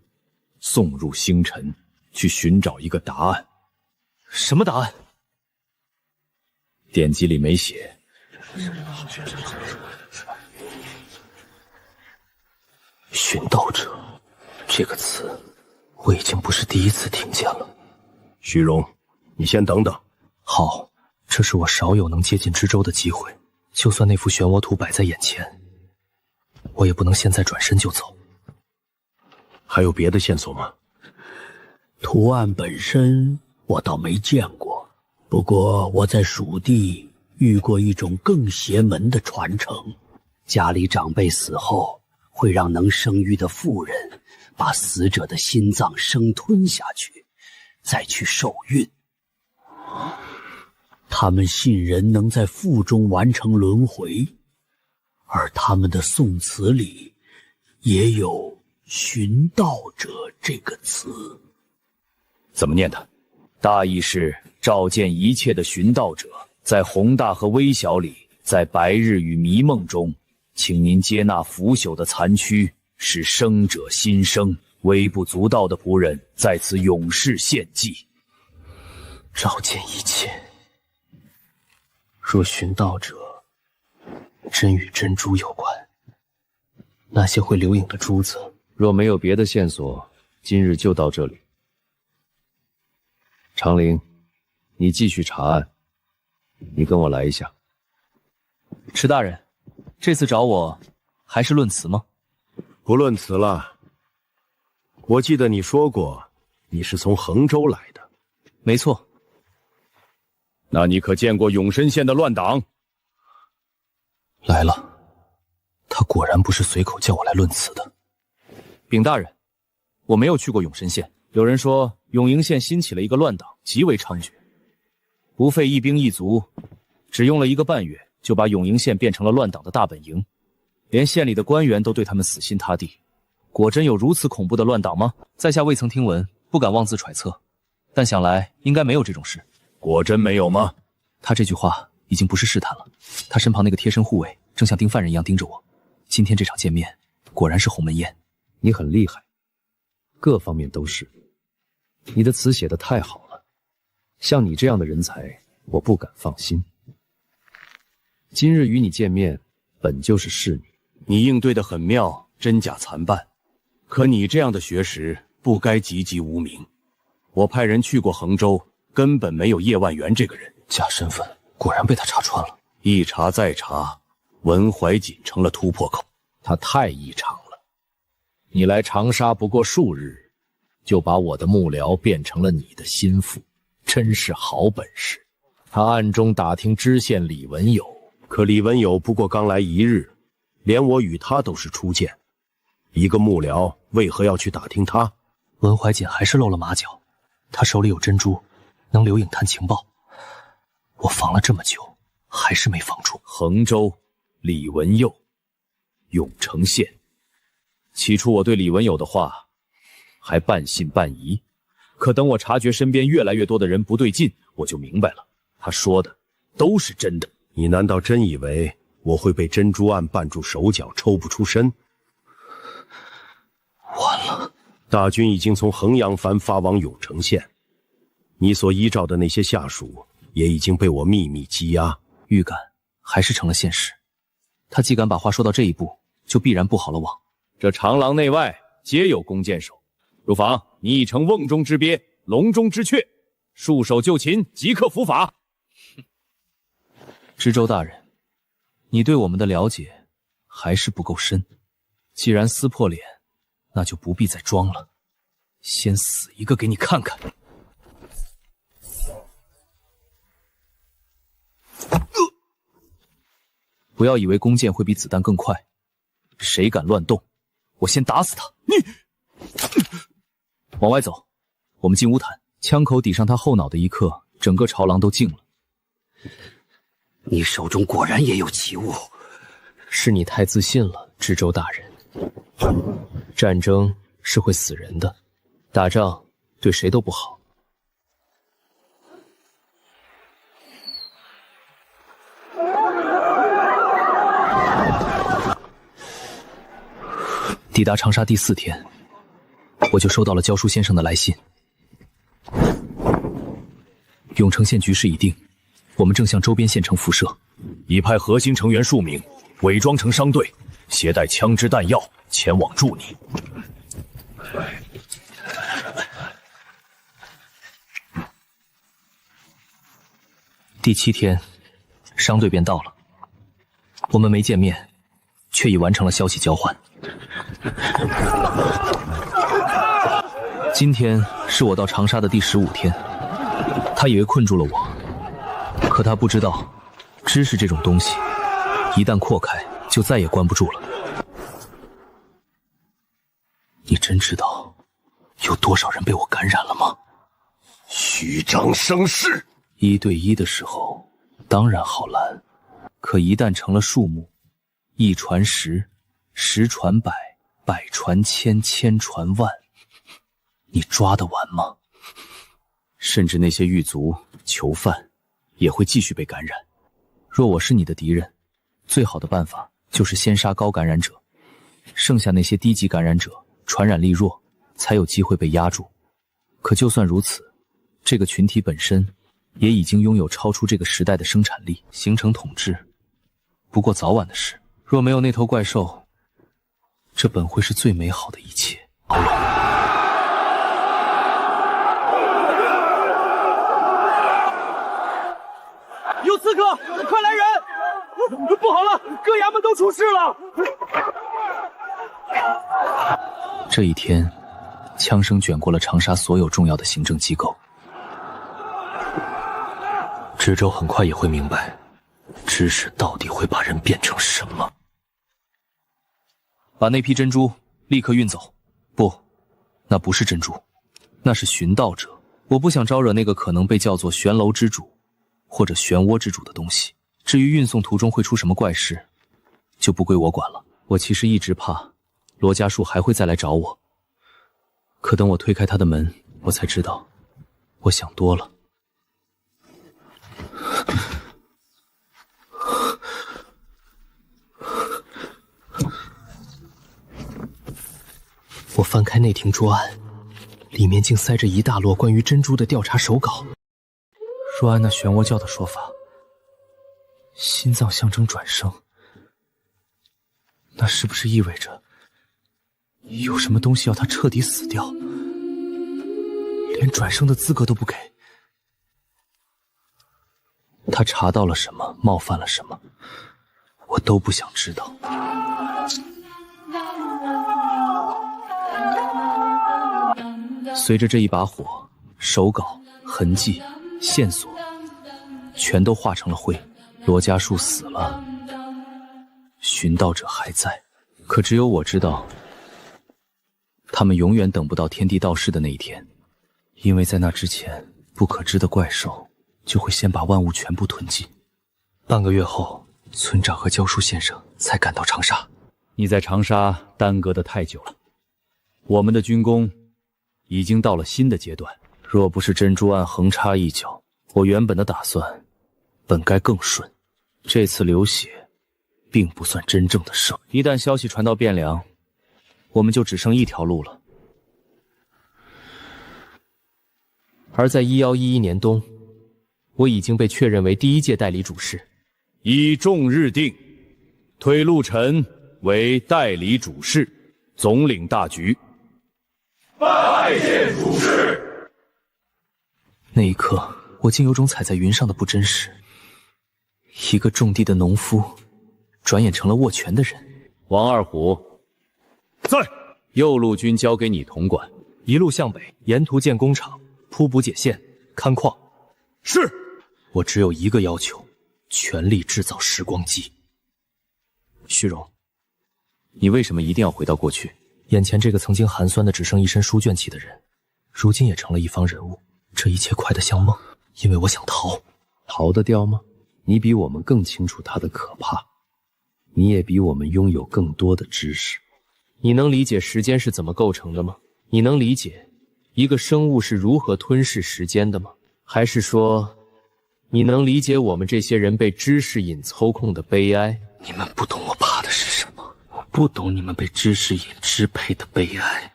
送入星辰，去寻找一个答案。什么答案？典籍里没写，寻道者这个词，我已经不是第一次听见了。虚荣，你先等等。好，这是我少有能接近知州的机会。就算那幅漩涡图摆在眼前，我也不能现在转身就走。还有别的线索吗？图案本身我倒没见过，不过我在蜀地遇过一种更邪门的传承，家里长辈死后会让能生育的妇人把死者的心脏生吞下去，再去受孕。他们信人能在腹中完成轮回，而他们的宋词里也有寻道者这个词。怎么念的？大意是照见一切的寻道者，在宏大和微小里，在白日与迷梦中，请您接纳腐朽的残躯，使生者新生。微不足道的仆人在此永世献祭。照见一切。若寻道者真与珍珠有关，那些会留影的珠子，若没有别的线索，今日就到这里。长陵，你继续查案，你跟我来一下。池大人，这次找我还是论词吗？不论词了。我记得你说过，你是从衡州来的。没错。那你可见过永深县的乱党？来了，他果然不是随口叫我来论词的。禀大人，我没有去过永深县。有人说永营县兴起了一个乱党，极为猖獗，不费一兵一卒，只用了1个半月，就把永营县变成了乱党的大本营，连县里的官员都对他们死心塌地。果真有如此恐怖的乱党吗？在下未曾听闻，不敢妄自揣测，但想来应该没有这种事。果真没有吗？他这句话已经不是试探了。他身旁那个贴身护卫正像盯犯人一样盯着我。今天这场见面，果然是鸿门宴。你很厉害，各方面都是。你的词写得太好了，像你这样的人才，我不敢放心。今日与你见面，本就是试你。你应对得很妙，真假参半。可你这样的学识，不该籍籍无名。我派人去过衡州，根本没有叶万源这个人。假身份果然被他查穿了。一查再查，文怀瑾成了突破口。他太异常了。你来长沙不过数日，就把我的幕僚变成了你的心腹，真是好本事。他暗中打听知县李文友，可李文友不过刚来1日，连我与他都是初见。一个幕僚为何要去打听他？文怀瑾还是露了马脚，他手里有珍珠，能留影探情报。我防了这么久，还是没防住。衡州，李文佑，永城县。起初我对李文友的话还半信半疑，可等我察觉身边越来越多的人不对劲，我就明白了，他说的都是真的。你难道真以为我会被珍珠案绊住手脚，抽不出身？完了，大军已经从衡阳藩发往永城县，你所依照的那些下属也已经被我秘密羁押。预感还是成了现实。他既敢把话说到这一步，就必然布好了网。这长廊内外皆有弓箭手，如妨你已成瓮中之鳖，笼中之雀，束手就擒，即刻伏法。知州大人，你对我们的了解还是不够深。既然撕破脸，那就不必再装了，先死一个给你看看。不要以为弓箭会比子弹更快，谁敢乱动，我先打死他。往外走，我们进乌坛。枪口抵上他后脑的一刻，整个朝廊都静了。你手中果然也有奇物。是你太自信了，知州大人。战争是会死人的，打仗对谁都不好。抵达长沙第4天，我就收到了教书先生的来信。永城县局势已定，我们正向周边县城辐射，已派核心成员数名，伪装成商队，携带枪支弹药前往助你。第7天，商队便到了。我们没见面，却已完成了消息交换。今天是我到长沙的第15天，他以为困住了我，可他不知道，知识这种东西，一旦扩开，就再也关不住了。你真知道有多少人被我感染了吗？虚张声势！1对1的时候，当然好拦，可一旦成了数目，1传10，10传100，100传1000，1000传万，你抓得完吗？甚至那些狱卒、囚犯也会继续被感染。若我是你的敌人，最好的办法就是先杀高感染者，剩下那些低级感染者传染力弱，才有机会被压住。可就算如此，这个群体本身也已经拥有超出这个时代的生产力，形成统治，不过早晚的事。若没有那头怪兽，这本会是最美好的一切。有刺客，快来人！不好了，各衙门都出事了！这一天，枪声卷过了长沙所有重要的行政机构。知州很快也会明白，知识到底会把人变成什么。把那批珍珠立刻运走。不，那不是珍珠，那是寻盗者。我不想招惹那个可能被叫做悬楼之主或者漩涡之主的东西。至于运送途中会出什么怪事，就不归我管了。我其实一直怕罗家树还会再来找我，可等我推开他的门，我才知道我想多了。我翻开内廷桌案，里面竟塞着一大摞关于珍珠的调查手稿。若按那漩涡教的说法，心脏象征转生，那是不是意味着有什么东西要他彻底死掉，连转生的资格都不给？他查到了什么，冒犯了什么，我都不想知道。随着这一把火，手稿、痕迹、线索全都化成了灰。罗家树死了，寻盗者还在，可只有我知道，他们永远等不到天地道世的那一天，因为在那之前，不可知的怪兽就会先把万物全部吞尽。半个月后，村长和教书先生才赶到长沙。你在长沙耽搁得太久了，我们的军功已经到了新的阶段。若不是珍珠案横插一脚，我原本的打算本该更顺。这次流血并不算真正的胜，一旦消息传到汴梁，我们就只剩一条路了。而在1111年冬，我已经被确认为第1届代理主事。以众日定，推陆晨为代理主事，总领大局。拜见主事。那一刻，我竟有种踩在云上的不真实。一个种地的农夫，转眼成了握拳的人。王二虎，在。右路军交给你统管，一路向北，沿途建工厂、铺补解线、勘矿。是。我只有一个要求，全力制造时光机。虚荣，你为什么一定要回到过去？眼前这个曾经寒酸的只剩一身书卷气的人，如今也成了一方人物。这一切快得像梦，因为我想逃。逃得掉吗？你比我们更清楚它的可怕，你也比我们拥有更多的知识。你能理解时间是怎么构成的吗？你能理解一个生物是如何吞噬时间的吗？还是说，你能理解我们这些人被知识瘾操控的悲哀？你们不懂我怕的是什么，我不懂你们被知识瘾支配的悲哀，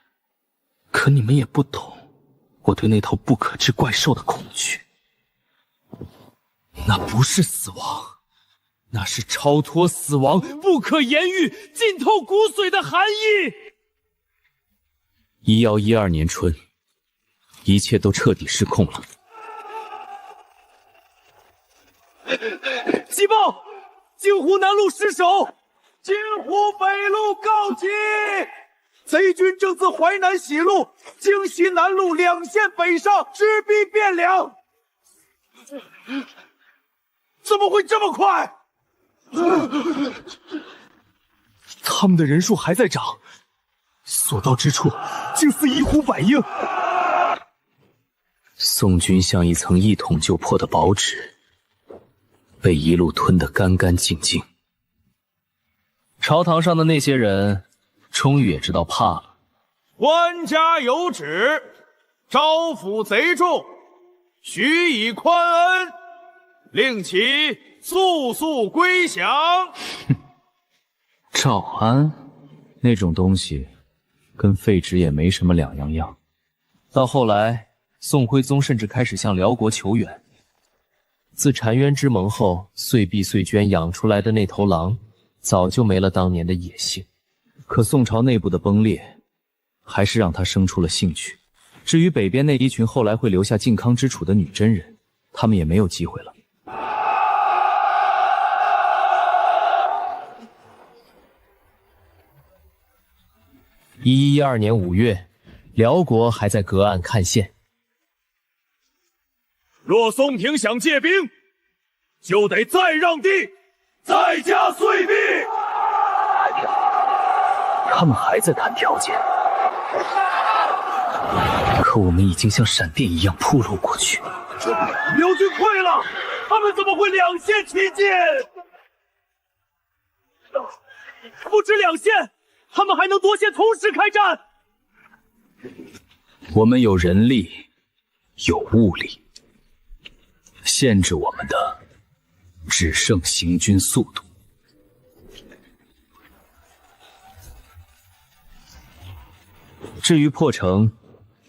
可你们也不懂我对那头不可知怪兽的恐惧。那不是死亡，那是超脱死亡、不可言喻、浸透骨髓的寒意。1112年春，一切都彻底失控了。急报！京湖南路失守，京湖北路告急！贼军正自淮南西路、京西南路两线北上，直逼汴梁。怎么会这么快？他们的人数还在涨，所到之处竟似一呼百应。宋军像一层一捅就破的薄纸，被一路吞得干干净净。朝堂上的那些人，终于也知道怕了。官家有旨，招抚贼众，许以宽恩，令其速速归降。诏安那种东西，跟废纸也没什么两样。到后来，宋徽宗甚至开始向辽国求援。自澶渊之盟后，岁币岁捐养出来的那头狼，早就没了当年的野性。可宋朝内部的崩裂，还是让他生出了兴趣。至于北边那一群后来会留下靖康之楚的女真人，他们也没有机会了。1112年5月，辽国还在隔岸看线。若松平想借兵，就得再让地，再加岁币。他们还在谈条件，可我们已经像闪电一样扑入过去。辽军溃了，他们怎么会两线齐进？不止两线，他们还能多线同时开战。我们有人力，有物力，限制我们的只剩行军速度。至于破城，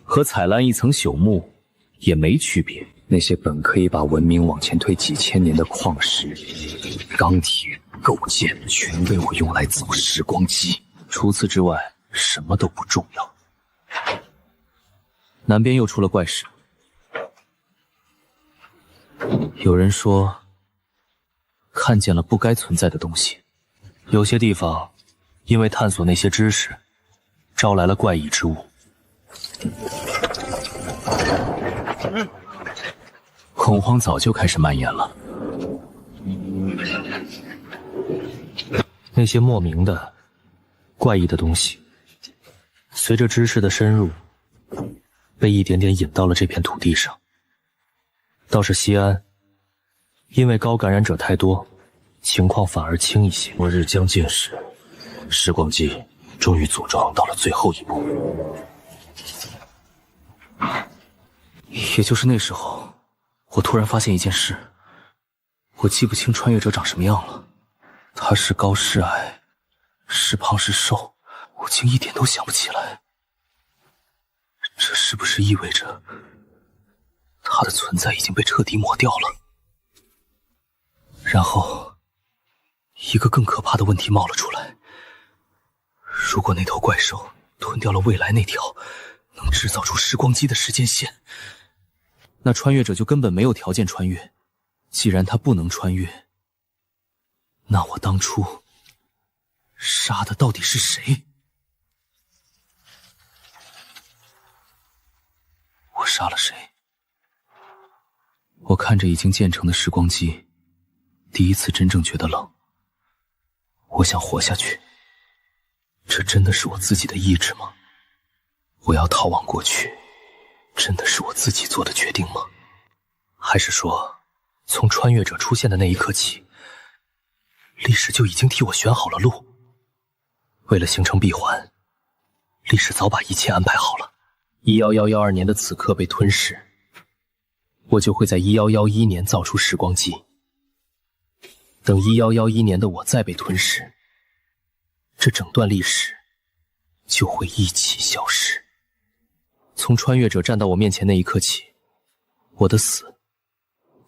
和踩烂一层朽木也没区别。那些本可以把文明往前推几千年的矿石、钢铁、构件，全被我用来造时光机。除此之外，什么都不重要。南边又出了怪事，有人说看见了不该存在的东西，有些地方因为探索那些知识，招来了怪异之物。恐慌早就开始蔓延了。那些莫名的、怪异的东西，随着知识的深入，被一点点引到了这片土地上。倒是西安，因为高感染者太多，情况反而轻一些。末日将近时，时光机终于组装到了最后一步。也就是那时候，我突然发现一件事，我记不清穿越者长什么样了。他是高是矮，是胖是瘦，我竟一点都想不起来。这是不是意味着他的存在已经被彻底抹掉了？然后，一个更可怕的问题冒了出来：如果那头怪兽吞掉了未来那条能制造出时光机的时间线，那穿越者就根本没有条件穿越。既然他不能穿越，那我当初杀的到底是谁？我杀了谁？我看着已经建成的时光机，第一次真正觉得冷。我想活下去，这真的是我自己的意志吗？我要逃往过去，真的是我自己做的决定吗？还是说，从穿越者出现的那一刻起，历史就已经替我选好了路？为了形成闭环，历史早把一切安排好了。11112年的此刻被吞噬，我就会在1111年造出时光机。等1111年的我再被吞噬，这整段历史就会一起消失。从穿越者站到我面前那一刻起，我的死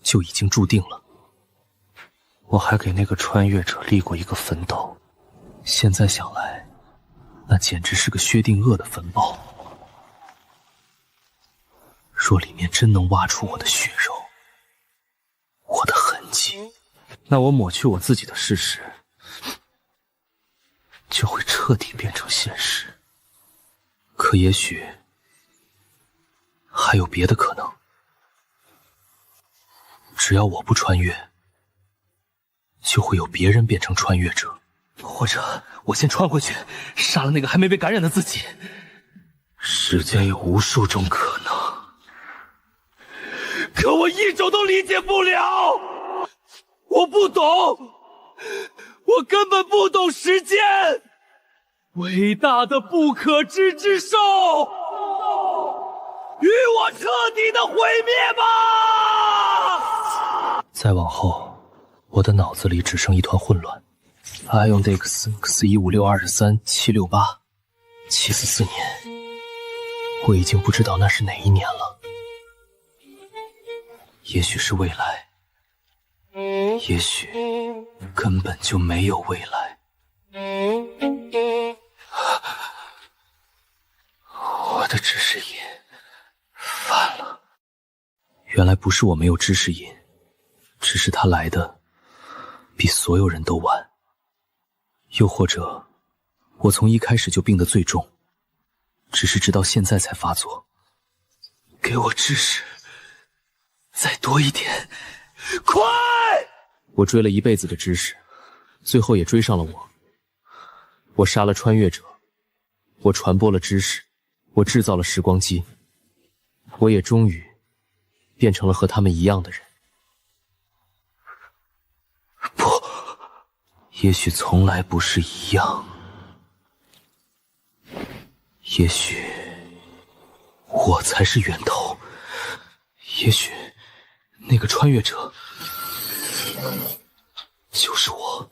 就已经注定了。我还给那个穿越者立过一个坟斗，现在想来，那简直是个薛定谔的坟包。若里面真能挖出我的血肉，我的痕迹，那我抹去我自己的事实，就会彻底变成现实。可也许还有别的可能，只要我不穿越，就会有别人变成穿越者，或者我先穿回去，杀了那个还没被感染的自己。世间有无数种可能，可我一种都理解不了。我不懂，我根本不懂时间。伟大的不可知之兽，与我彻底的毁灭吧！再往后，我的脑子里只剩一团混乱。IONDEX X15623768744年，我已经不知道那是哪一年了。也许是未来，也许根本就没有未来。我的知识瘾犯了。原来不是我没有知识瘾，只是它来的比所有人都晚。又或者我从一开始就病得最重，只是直到现在才发作。给我知识再多一点，快！我追了一辈子的知识，最后也追上了我。我杀了穿越者，我传播了知识，我制造了时光机，我也终于变成了和他们一样的人。不，也许从来不是一样，也许我才是源头，也许那个穿越者就是我。